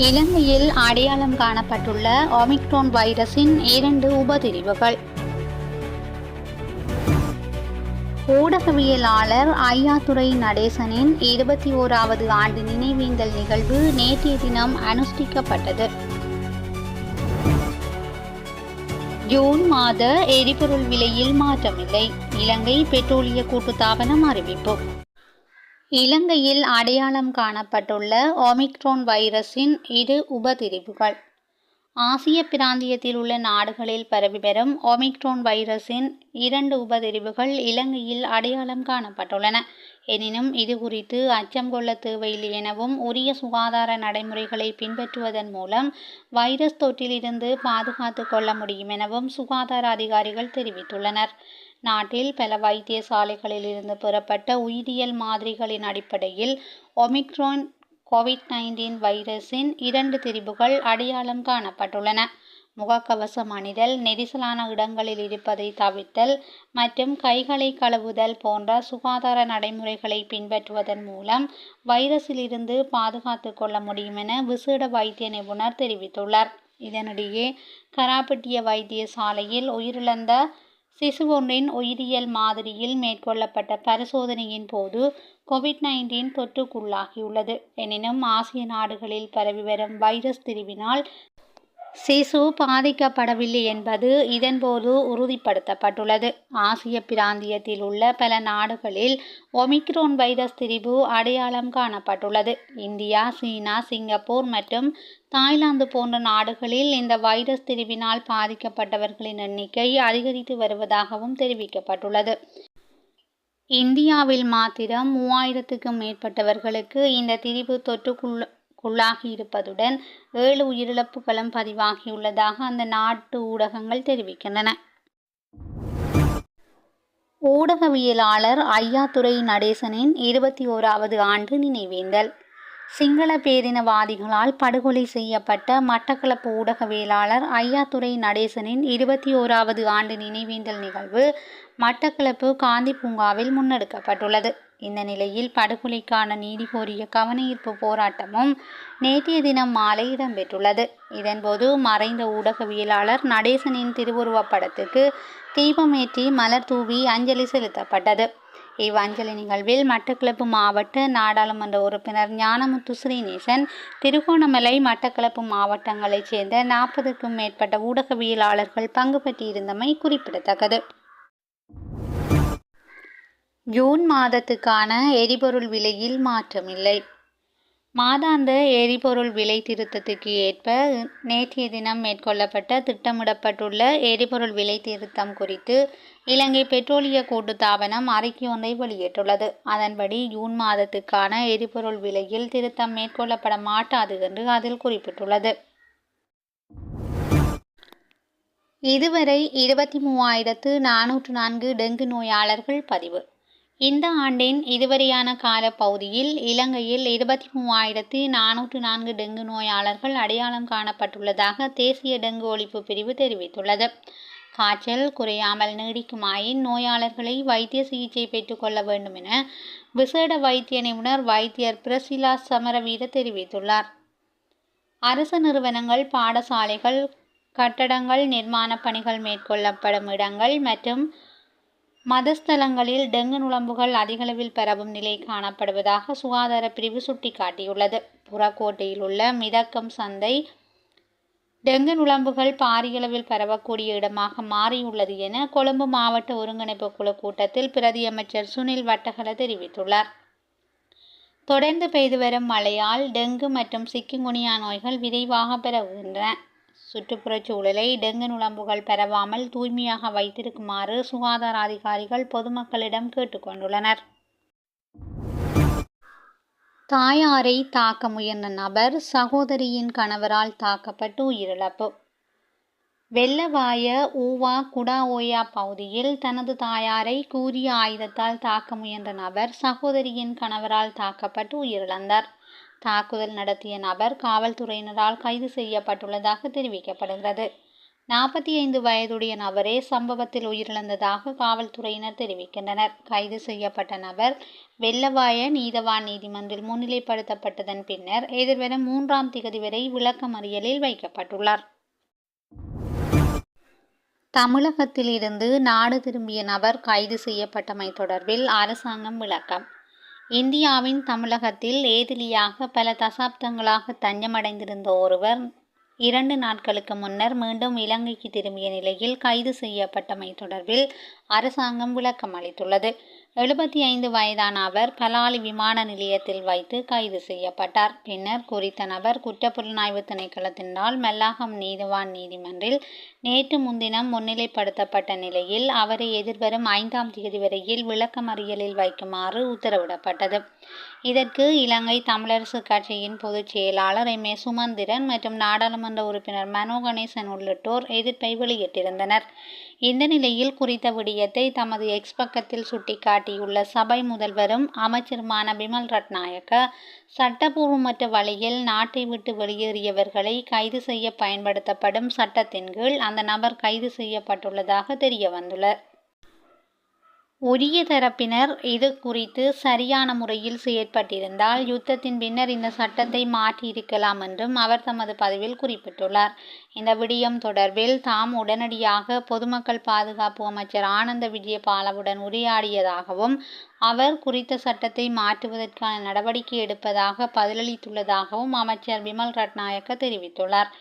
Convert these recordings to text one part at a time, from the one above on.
இலங்கையில் அடையாளம் காணப்பட்டுள்ள ஒமிக்ரான் வைரஸின் 2 உபதிரிவுகள். ஊடகவியலாளர் ஐயாத்துரை நடேசனின் 21வது ஆண்டு நினைவேந்தல் நிகழ்வு நேற்றைய தினம் அனுஷ்டிக்கப்பட்டது. ஜூன் மாத எரிபொருள் விலையில் மாற்றமில்லை, இலங்கை பெட்ரோலிய கூட்டுத்தாபனம் அறிவிப்பு. இலங்கையில் அடையாளம் காணப்பட்டுள்ள ஒமிக்ரான் வைரஸின் 2 உபதிரிவுகள். ஆசிய பிராந்தியத்தில் உள்ள நாடுகளில் பரவி வரும் ஒமிக்ரான் வைரஸின் 2 உபதிரிவுகள் இலங்கையில் அடையாளம் காணப்பட்டுள்ளன. எனினும் இது குறித்து அச்சம் கொள்ள தேவையில்லை எனவும், உரிய சுகாதார நடைமுறைகளை பின்பற்றுவதன் மூலம் வைரஸ் தொற்றிலிருந்து பாதுகாத்துக் கொள்ள முடியும் எனவும் சுகாதார அதிகாரிகள் தெரிவித்துள்ளனர். நாட்டில் பல வைத்தியசாலைகளில் இருந்து பெறப்பட்ட உயிரியல் மாதிரிகளின் அடிப்படையில் ஒமிக்ரான் கோவிட்-19 வைரஸின் 2 திரிபுகள் அடையாளம் காணப்பட்டுள்ளன. முகக்கவசம் அணிதல், நெரிசலான இடங்களில் இருப்பதை தவிர்த்தல் மற்றும் கைகளை கழுவுதல் போன்ற சுகாதார நடைமுறைகளை பின்பற்றுவதன் மூலம் வைரஸிலிருந்து பாதுகாத்துக் கொள்ள முடியும் என விசேட வைத்திய நிபுணர் தெரிவித்துள்ளார். இதனிடையே கராப்பட்டிய வைத்தியசாலையில் உயிரிழந்த சிசு ஒன்றின் உயிரியல் மாதிரியில் மேற்கொள்ளப்பட்ட பரிசோதனையின் போது கோவிட்-19 தொற்றுக்குள்ளாகியுள்ளது. எனினும் ஆசிய நாடுகளில் பரவி வரும் வைரஸ் திரிவினால் சிசு பாதிக்கப்படவில்லை என்பது இதன்போது உறுதிப்படுத்தப்பட்டுள்ளது. ஆசிய பிராந்தியத்தில் உள்ள பல நாடுகளில் ஒமிக்ரான் வைரஸ் திரிபு அடையாளம் காணப்பட்டுள்ளது. இந்தியா, சீனா, சிங்கப்பூர் மற்றும் தாய்லாந்து போன்ற நாடுகளில் இந்த வைரஸ் திரிவினால் பாதிக்கப்பட்டவர்களின் எண்ணிக்கை அதிகரித்து வருவதாகவும் தெரிவிக்கப்பட்டுள்ளது. இந்தியாவில் மாத்திரம் 3000க்கும் மேற்பட்டவர்களுக்கு இந்த திரிபு தொற்றுக்குள்ளாகியிருப்பதுடன் 7 உயிரிழப்புகளும் பதிவாகியுள்ளதாக அந்த நாட்டு ஊடகங்கள் தெரிவிக்கின்றன. ஊடகவியலாளர் ஐயாத்துரை நடேசனின் 21வது ஆண்டு நினைவேந்தல். சிங்கள பேரினவாதிகளால் படுகொலை செய்யப்பட்ட மட்டக்களப்பு ஊடகவியலாளர் ஐயாத்துரை நடேசனின் 21வது ஆண்டு நினைவேந்தல் நிகழ்வு மட்டக்களப்பு காந்தி பூங்காவில் முன்னெடுக்கப்பட்டுள்ளது. இந்த நிலையில் படுகொலைக்கான நீதி கோரிய கவனஈர்ப்பு போராட்டமும் நேற்றைய தினம் மாலை இடம்பெற்றுள்ளது. இதன்போது மறைந்த ஊடகவியலாளர் நடேசனின் திருவுருவப் படத்துக்கு தீபமேற்றி மலர் தூவி அஞ்சலி செலுத்தப்பட்டது. இவ்வஞ்சலி நிகழ்வில் மட்டக்களப்பு மாவட்ட நாடாளுமன்ற உறுப்பினர் ஞானமுத்து ஸ்ரீநேசன், திருகோணமலை, மட்டக்களப்பு மாவட்டங்களைச் சேர்ந்த 40க்கும் மேற்பட்ட ஊடகவியலாளர்கள் பங்கு பெற்றிருந்தமை குறிப்பிடத்தக்கது. ஜூன் மாதத்துக்கான எரிபொருள் விலையில் மாற்றமில்லை. மாதாந்த எரிபொருள் விலை திருத்தத்துக்கு ஏற்ப நேற்றைய தினம் மேற்கொள்ளப்பட்ட திட்டமிடப்பட்டுள்ள எரிபொருள் விலை திருத்தம் குறித்து இலங்கை பெட்ரோலிய கூட்டுத்தாபனம் அறிக்கை ஒன்றை வெளியிட்டுள்ளது. அதன்படி ஜூன் மாதத்துக்கான எரிபொருள் விலையில் திருத்தம் மேற்கொள்ளப்பட மாட்டாது என்று அதில் குறிப்பிட்டுள்ளது. இதுவரை 23,404 டெங்கு நோயாளர்கள் பதிவு. இந்த ஆண்டின் இதுவரையான காலப்பகுதியில் இலங்கையில் 23,404 டெங்கு நோயாளர்கள் அடையாளம் காணப்பட்டுள்ளதாக தேசிய டெங்கு ஒழிப்பு பிரிவு தெரிவித்துள்ளது. காய்ச்சல் குறையாமல் நீடிக்குமாயின் நோயாளர்களை வைத்திய சிகிச்சை பெற்றுக்கொள்ள வேண்டும் என விசேட வைத்திய நிபுணர் வைத்தியர் பிரசிலா சமரவீர தெரிவித்துள்ளார். அரசு நிறுவனங்கள், பாடசாலைகள், கட்டடங்கள், நிர்மாண பணிகள் மேற்கொள்ளப்படும் இடங்கள் மற்றும் மதஸ்தலங்களில் டெங்கு நுளம்புகள் அதிகளவில் பரவும் நிலை காணப்படுவதாக சுகாதார பிரிவு சுட்டிக்காட்டியுள்ளது. புறக்கோட்டையில் உள்ள மிதக்கம் சந்தை டெங்கு நுளம்புகள் பாரியளவில் பரவக்கூடிய இடமாக மாறியுள்ளது என கொழும்பு மாவட்ட ஒருங்கிணைப்பு குழு கூட்டத்தில் பிரதி அமைச்சர் சுனில் வட்டகல தெரிவித்துள்ளார். தொடர்ந்து பெய்து வரும் மழையால் டெங்கு மற்றும் சிக்குங்குனியா நோய்கள் விரைவாக பரவுகின்றன. சுற்றுப்புறச் சூழலை டெங்கு நுளம்புகள் பரவாமல் தூய்மையாக வைத்திருக்குமாறு சுகாதார அதிகாரிகள் பொதுமக்களிடம் கேட்டுக்கொண்டுள்ளனர். தாயாரை தாக்க முயன்ற நபர் சகோதரியின் கணவரால் தாக்கப்பட்டு உயிரிழப்பு. வெள்ளவாய ஊவா குடாஓயா பகுதியில் தனது தாயாரை கூரிய ஆயுதத்தால் தாக்க முயன்ற நபர் சகோதரியின் கணவரால் தாக்கப்பட்டு உயிரிழந்தார். தாக்குதல் நடத்திய நபர் காவல்துறையினரால் கைது செய்யப்பட்டுள்ளதாக தெரிவிக்கப்படுகிறது. 45 வயதுடைய நபரே சம்பவத்தில் உயிரிழந்ததாக காவல்துறையினர் தெரிவிக்கின்றனர். கைது செய்யப்பட்ட நபர் வெள்ளவாய நீதவான் நீதிமன்றில் முன்னிலைப்படுத்தப்பட்டதன் பின்னர் எதிர்வரும் 3ஆம் திகதி வரை விளக்கமறியலில் வைக்கப்பட்டுள்ளார். தமிழகத்தில் இருந்து நாடு திரும்பிய நபர் கைது செய்யப்பட்டமை தொடர்பில் அரசாங்கம் விளக்கம். இந்தியாவின் தமிழகத்தில் ஏதிலியாக பல தசாப்தங்களாக தஞ்சமடைந்திருந்த ஒருவர் 2 நாட்களுக்கு முன்னர் மீண்டும் இலங்கைக்கு திரும்பிய நிலையில் கைது செய்யப்பட்டமை தொடர்பில் அரசாங்கம் விளக்கம் அளித்துள்ளது. 75 வயதான அவர் பலாலி விமான நிலையத்தில் வைத்து கைது செய்யப்பட்டார். பின்னர் குறித்த நபர் குற்றப்புலனாய்வு திணைக்களத்தினால் மல்லாகம் நீதவான் நீதிமன்றில் நேற்று முன்தினம் முன்னிலைப்படுத்தப்பட்ட நிலையில் அவரை எதிர்வரும் 5ஆம் தேதி வரையில் விளக்கமறியலில் வைக்குமாறு உத்தரவிடப்பட்டது. இதற்கு இலங்கை தமிழரசு கட்சியின் பொதுச் செயலாளர் M.A. சுமந்திரன் மற்றும் நாடாளுமன்ற உறுப்பினர் மனோ கணேசன் உள்ளிட்டோர் எதிர்ப்பை வெளியிட்டிருந்தனர். இந்த நிலையில் குறித்த விடயத்தை தமது எக்ஸ் பக்கத்தில் சுட்டிக்காட்டியுள்ள சபை முதல்வரும் அமைச்சருமான பிமல் ரட்நாயக்க, சட்டபூர்வமற்ற வழியில் நாட்டை விட்டு வெளியேறியவர்களை கைது செய்ய பயன்படுத்தப்படும் சட்டத்தின் கீழ் அந்த நபர் கைது செய்யப்பட்டுள்ளதாக தெரிய வந்துள்ளார். உரிய தரப்பினர் இது குறித்து சரியான முறையில் செயற்பட்டிருந்தால் யுத்தத்தின் பின்னர் இந்த சட்டத்தை மாற்றியிருக்கலாம் என்றும் அவர் தமது பதிவில் குறிப்பிட்டுள்ளார். இந்த விடயம் தொடர்பில் தாம் உடனடியாக பொதுமக்கள் பாதுகாப்பு அமைச்சர் ஆனந்த விஜயபாலவுடன் உரையாடியதாகவும் அவர் குறித்த சட்டத்தை மாற்றுவதற்கான நடவடிக்கை எடுப்பதாக பதிலளித்துள்ளதாகவும் அமைச்சர் பிமல் ரட்நாயக்க தெரிவித்துள்ளார்.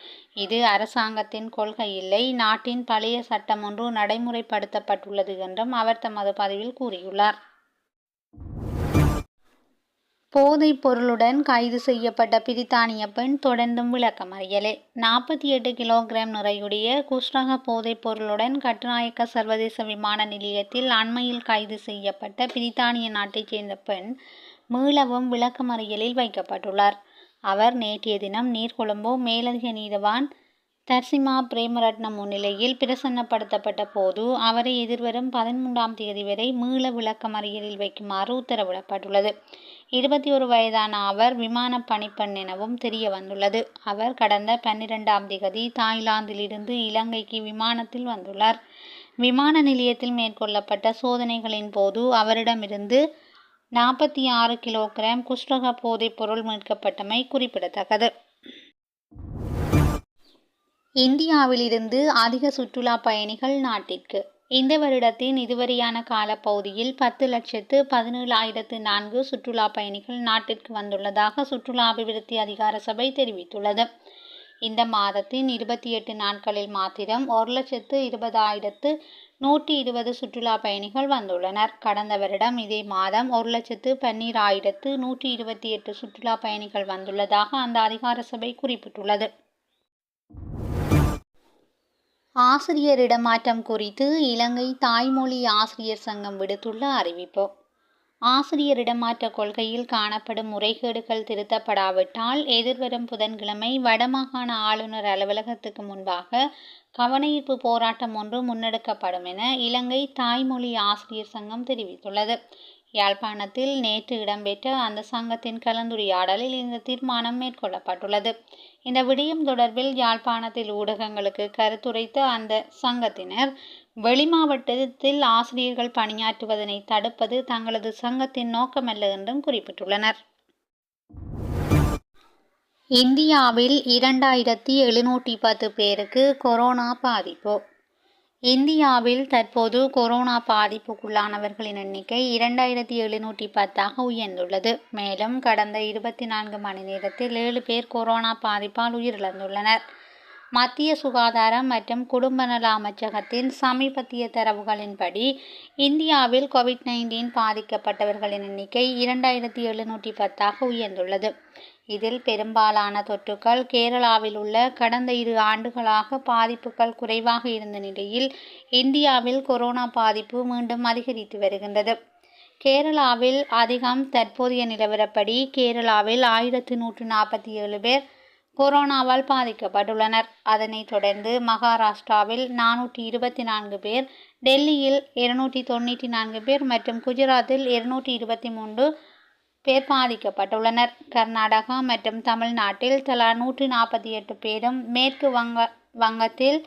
இது அரசாங்கத்தின் கொள்கை இல்லை, நாட்டின் பழைய சட்டம் ஒன்று நடைமுறைப்படுத்தப்பட்டுள்ளது என்றும் அவர் தமது பதிவில் கூறியுள்ளார். போதைப் பொருளுடன் கைது செய்யப்பட்ட பிரித்தானிய பெண் தொடர்ந்தும் விளக்கமறியலில். 48 கிலோகிராம் நிறையுடைய குஷ்ரக போதைப் பொருளுடன் கட்டுநாயக்க சர்வதேச விமான நிலையத்தில் அண்மையில் கைது செய்யப்பட்ட பிரித்தானிய நாட்டைச் சேர்ந்த பெண் மீளவும் விளக்கமறியலில் வைக்கப்பட்டுள்ளார். அவர் நேற்றைய தினம் நீர்கொழும்பு மேலதிக நீதவான் தர்சிமா பிரேமரட்னம் முன்னிலையில் பிரசன்னப்படுத்தப்பட்ட போது அவரை எதிர்வரும் 13ஆம் தேதி வரை மீள விளக்கமறியலில் வைக்குமாறு உத்தரவிடப்பட்டுள்ளது. 21 வயதான அவர் விமான பணிப்பெண் எனவும் தெரிய வந்துள்ளது. அவர் கடந்த 12ஆம் தேதி தாய்லாந்தில் இருந்து இலங்கைக்கு விமானத்தில் வந்துள்ளார். விமான நிலையத்தில் மேற்கொள்ளப்பட்ட சோதனைகளின் போது அவரிடமிருந்து 46 கிலோகிராம் குஷ்ரக போதைப் பொருள் மீட்கப்பட்டமை குறிப்பிடத்தக்கது. இந்தியாவிலிருந்து அதிக சுற்றுலா பயணிகள் நாட்டிற்கு. இந்த வருடத்தின் இதுவரையான காலப்பகுதியில் 10,17,004 சுற்றுலா பயணிகள் நாட்டிற்கு வந்துள்ளதாக சுற்றுலா அபிவிருத்தி அதிகார சபை தெரிவித்துள்ளது. இந்த மாதத்தின் 28 நாட்களில் மாத்திரம் 1,20,120 சுற்றுலா பயணிகள் வந்துள்ளனர். கடந்த வருடம் இதே மாதம் 1,12,128 சுற்றுலா பயணிகள் வந்துள்ளதாக அந்த அதிகார சபை குறிப்பிட்டுள்ளது. ஆசிரியர் இடமாற்றம் குறித்து இலங்கை தாய்மொழி ஆசிரியர் சங்கம் விடுத்துள்ள அறிவிப்பு. ஆசிரியர் இடமாற்ற கொள்கையில் காணப்படும் முறைகேடுகள் திருத்தப்படாவிட்டால் எதிர்வரும் புதன்கிழமை வடமாகாண ஆளுநர் அலுவலகத்துக்கு முன்பாக கவனஈர்ப்பு போராட்டம் ஒன்று முன்னெடுக்கப்படும் என இலங்கை தாய்மொழி ஆசிரியர் சங்கம் தெரிவித்துள்ளது. யாழ்ப்பாணத்தில் நேற்று இடம்பெற்ற அந்த சங்கத்தின் கலந்துரையாடலில் இந்த தீர்மானம் மேற்கொள்ளப்பட்டுள்ளது. இந்த விடயம் தொடர்பில் யாழ்ப்பாணத்தில் ஊடகங்களுக்கு கருத்துரைத்த அந்த சங்கத்தினர், வெளிமாவட்டத்தில் ஆசிரியர்கள் பணியாற்றுவதனை தடுப்பது தங்களது சங்கத்தின் நோக்கமல்ல என்றும் குறிப்பிட்டுள்ளனர். இந்தியாவில் 2710 பேருக்கு கொரோனா பாதிப்பு. இந்தியாவில் தற்போது கொரோனா பாதிப்புக்குள்ளானவர்களின் எண்ணிக்கை 2710 உயர்ந்துள்ளது. மேலும் கடந்த 24 மணி நேரத்தில் 7 பேர் கொரோனா பாதிப்பால் உயிரிழந்துள்ளனர். மத்திய சுகாதாரம் மற்றும் குடும்ப நல அமைச்சகத்தின் சமீபத்திய தரவுகளின்படி இந்தியாவில் COVID-19 பாதிக்கப்பட்டவர்களின் எண்ணிக்கை 2710 உயர்ந்துள்ளது. இதில் பெரும்பாலான தொற்றுக்கள் கேரளாவில் உள்ள கடந்த 2 ஆண்டுகளாக பாதிப்புகள் குறைவாக இருந்த நிலையில் இந்தியாவில் கொரோனா பாதிப்பு மீண்டும் அதிகரித்து வருகின்றது. கேரளாவில் அதிகம். தற்போதைய நிலவரப்படி கேரளாவில் 1147 பேர் கொரோனாவால் பாதிக்கப்பட்டுள்ளனர். அதனைத் தொடர்ந்து மகாராஷ்டிராவில் 424 பேர், டெல்லியில் 294 பேர் மற்றும் குஜராத்தில் 223 பேர் பாதிக்கப்பட்டுள்ளனர். கர்நாடகா மற்றும் தமிழ்நாட்டில் தலா 148 பேரும், மேற்கு வங்கத்தில்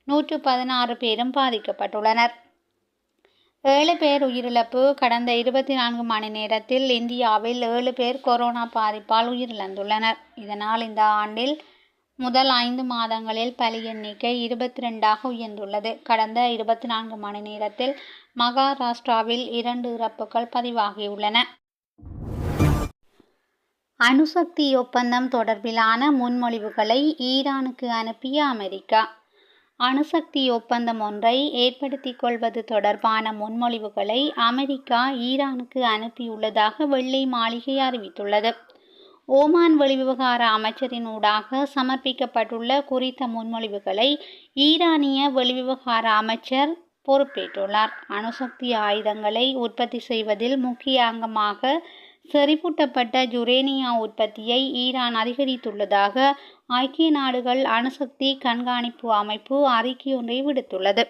116 பேரும் பாதிக்கப்பட்டுள்ளனர். 7 பேர் உயிரிழப்பு. கடந்த 24 மணி நேரத்தில் இந்தியாவில் 7 பேர் கொரோனா பாதிப்பால் உயிரிழந்துள்ளனர். இதனால் இந்த ஆண்டில் முதல் 5 மாதங்களில் பலி எண்ணிக்கை 22ஆக உயர்ந்துள்ளது. கடந்த 24 மணி நேரத்தில் மகாராஷ்டிராவில் 2 இறப்புகள் பதிவாகியுள்ளன. அணுசக்தி ஒப்பந்தம் தொடர்பிலான முன்மொழிவுகளை ஈரானுக்கு அனுப்பிய அமெரிக்கா. அணுசக்தி ஒப்பந்தம் ஒன்றை ஏற்படுத்திக் கொள்வது தொடர்பான முன்மொழிவுகளை அமெரிக்கா ஈரானுக்கு அனுப்பியுள்ளதாக வெள்ளை மாளிகை அறிவித்துள்ளது. ஓமான் வெளிவிவகார அமைச்சரின் ஊடாக சமர்ப்பிக்கப்பட்டுள்ள குறித்த முன்மொழிவுகளை ஈரானிய வெளிவிவகார அமைச்சர் பொறுப்பேற்றுள்ளார். அணுசக்தி ஆயுதங்களை உற்பத்தி செய்வதில் முக்கிய அங்கமாக செறிவூட்டப்பட்ட யுரேனியா உற்பத்தியை ஈரான் அதிகரித்துள்ளதாக ஐக்கிய நாடுகள் அணுசக்தி கண்காணிப்பு அமைப்பு அறிக்கையொன்றை விடுத்துள்ளது.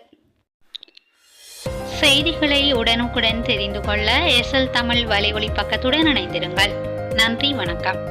செய்திகளை உடனுக்குடன் தெரிந்து கொள்ள SL தமிழ் வலையொலி பக்கத்துடன் இணைந்திருங்கள். நன்றி, வணக்கம்.